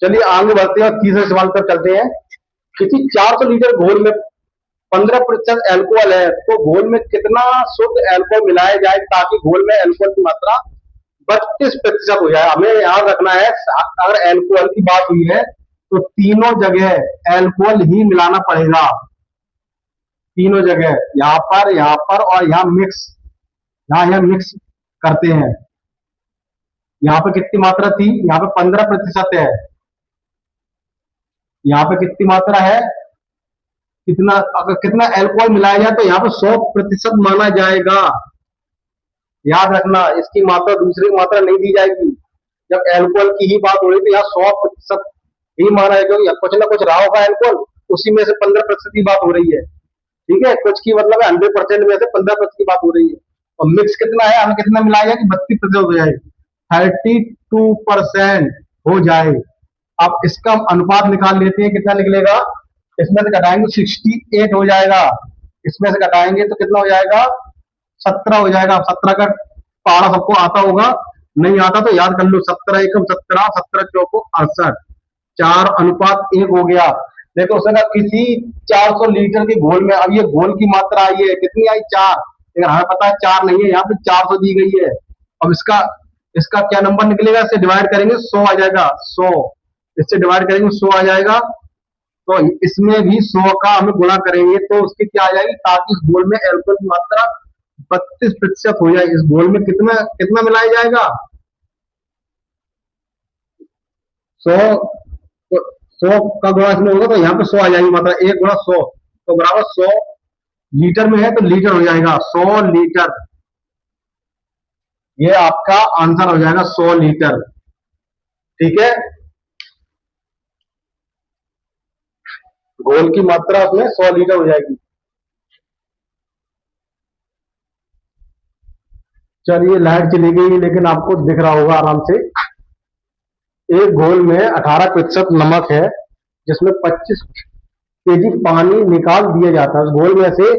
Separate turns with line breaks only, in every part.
चलिए आगे बढ़ते हैं और तीसरे सवाल पर चलते हैं। किसी 400 लीटर घोल में 15% एल्कोहल है, तो घोल में कितना शुद्ध एल्कोहल मिलाया जाए ताकि घोल में एल्कोहल की मात्रा 32% हो जाए। हमें याद रखना है, अगर एल्कोहल की बात हुई है तो तीनों जगह एल्कोहल ही मिलाना पड़ेगा। तीनों जगह, यहाँ पर और यहाँ मिक्स, यहाँ मिक्स करते हैं। यहाँ पे कितनी मात्रा थी? यहाँ पे 15% है। यहाँ पे कितनी मात्रा है? कितना, अगर कितना एल्कोहल मिलाया जाए तो यहाँ पे 100% माना जाएगा। याद रखना, इसकी मात्रा दूसरी मात्रा नहीं दी जाएगी। जब एल्कोहल की ही बात हो रही तो यहाँ 100% ही माना है, क्योंकि कुछ ना कुछ रहा होगा एल्कोहल, उसी में से 15% की बात हो रही है। ठीक है, कुछ की मतलब 100% में से 15% की बात हो रही है। और मिक्स कितना है, हमें कितना मिलाया जाए कि 32% हो जाए, 32% हो जाए। अब इसका अनुपात निकाल लेते हैं, कितना निकलेगा? इसमें से घटाएंगे 68 हो जाएगा, इसमें से घटाएंगे तो कितना हो जाएगा? 17 हो जाएगा। 17 का पहाड़ा सबको आता होगा, नहीं आता तो याद कर लो। 17 एकम 17, 17 चौको 68, 4:1 हो गया। देखो उसने कहा किसी 400 लीटर के घोल में, अब ये घोल की मात्रा आई है, कितनी आई? 4। लेकिन हमें पता है 4 नहीं है, यहाँ पे 400 दी गई है। अब इसका इसका क्या नंबर निकलेगा? इससे डिवाइड करेंगे 100 आ जाएगा, 100। इससे डिवाइड करेंगे 100 आ जाएगा, तो इसमें भी 100 का हमें गुणा करेंगे तो उसकी क्या आ जाएगी, ताकि इस घोल में एल्कोहल की मात्रा 32% हो जाए। इस घोल में कितना कितना मिलाया जाएगा? 100, 100 का गुणा इसमें होगा तो यहाँ पे 100 आ जाएगी मात्रा। 1 गुणा 100 तो बराबर 100 लीटर में है तो लीटर हो जाएगा, 100 लीटर। ये आपका आंसर हो जाएगा, 100 लीटर। ठीक है, घोल की मात्रा उसमें 100 लीटर हो जाएगी। चलिए लाइट चली गई, लेकिन आपको दिख रहा होगा आराम से। एक घोल में 18% नमक है, जिसमें 25 केजी पानी निकाल दिया जाता है। उस घोल में से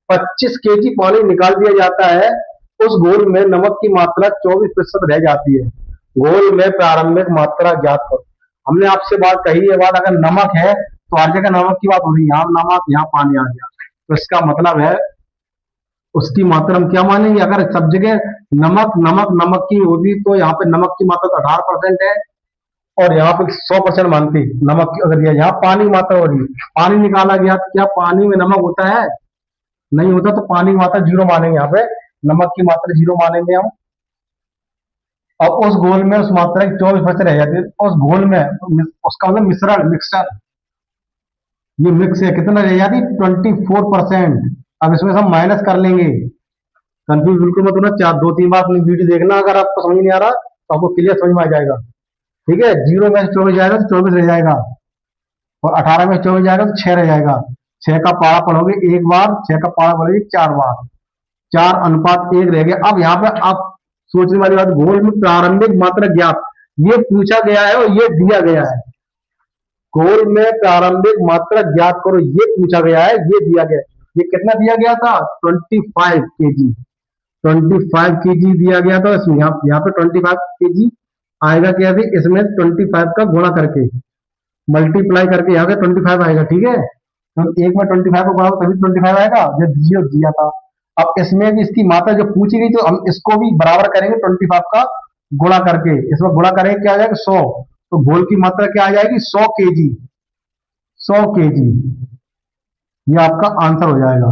25 केजी पानी निकाल दिया जाता है, उस घोल में नमक की मात्रा 24% रह जाती है। घोल में प्रारंभिक मात्रा ज्ञात करो। हमने आपसे बात कही है, बात अगर नमक है तो हर जगह नमक की बात हो रही है, यहाँ नमक यहाँ पानी आ गया, तो इसका मतलब है उसकी मात्रा हम क्या मानेंगे? अगर सब जगह नमक नमक नमक की होती तो यहाँ पे नमक की मात्रा तो 18% है, और यहाँ पे 100% मानती नमक की। अगर यहाँ पानी की मात्रा हो रही है, पानी निकाला गया, तो क्या पानी में नमक होता है? नहीं होता, तो पानी की मात्रा 0 मानेंगे। यहाँ पे नमक की मात्रा 0 मानेंगे हम। और उस घोल में उस मात्रा की 24% रह जाती है। उस घोल में उसका मतलब मिश्रण, मिक्सर, ये मिक्स है, कितना रह जाती? 24%। अब इसमें हम माइनस कर लेंगे। कंफ्यूज बिल्कुल मत होना, 2-3 बार अपनी वीडियो देखना, अगर आपको समझ नहीं आ रहा तो आपको क्लियर समझ में आ जाएगा। ठीक है, 0 में से 24 जाएगा तो 24 रह जाएगा, और 18 में से 24 जाएगा तो 6 रह जाएगा। 6 का पारा पढ़ोगे एक बार, 6 का पारा पढ़ोगे 4 बार, 4:1 रह गया। अब यहाँ पे आप सोचने वाली बात, घोल में प्रारंभिक मात्रा ज्ञात, ये पूछा गया है और ये दिया गया है। घोल में प्रारंभिक मात्रा ज्ञात करो, ये पूछा गया है, ये दिया गया। ये कितना दिया गया था? 25 केजी, 25 केजी दिया गया था। यहाँ पे 25 केजी आएगा कैसे? इसमें 25 का गुणा करके, मल्टीप्लाई करके यहाँ पे 25 आएगा। ठीक है, तो एक में 25 को बढ़ाओ तभी 25 आएगा, जो दिया था। अब इसमें भी इसकी मात्रा जो पूछी गई, तो हम इसको भी बराबर करेंगे 25 का गुणा करके। इसमें गुणा करेंगे, क्या आ जाएगा? 100। तो घोल की मात्रा क्या आ जाएगी? 100 केजी, 100 केजी। ये आपका आंसर हो जाएगा।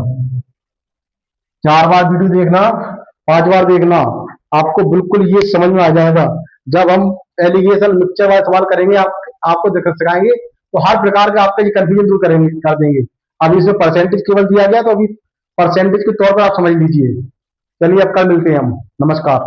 4 बार वीडियो देखना, 5 बार देखना, आपको बिल्कुल ये समझ में आ जाएगा। जब हम एलिगेशन मिक्सचर वाले सवाल करेंगे, आपको सिखाएंगे, तो हर प्रकार का आपका ये कंफ्यूजन दूर कर देंगे। अभी इसमें परसेंटेज केवल दिया गया, तो अभी परसेंटेज के तौर पर आप समझ लीजिए। चलिए अब कल मिलते हैं हम। नमस्कार।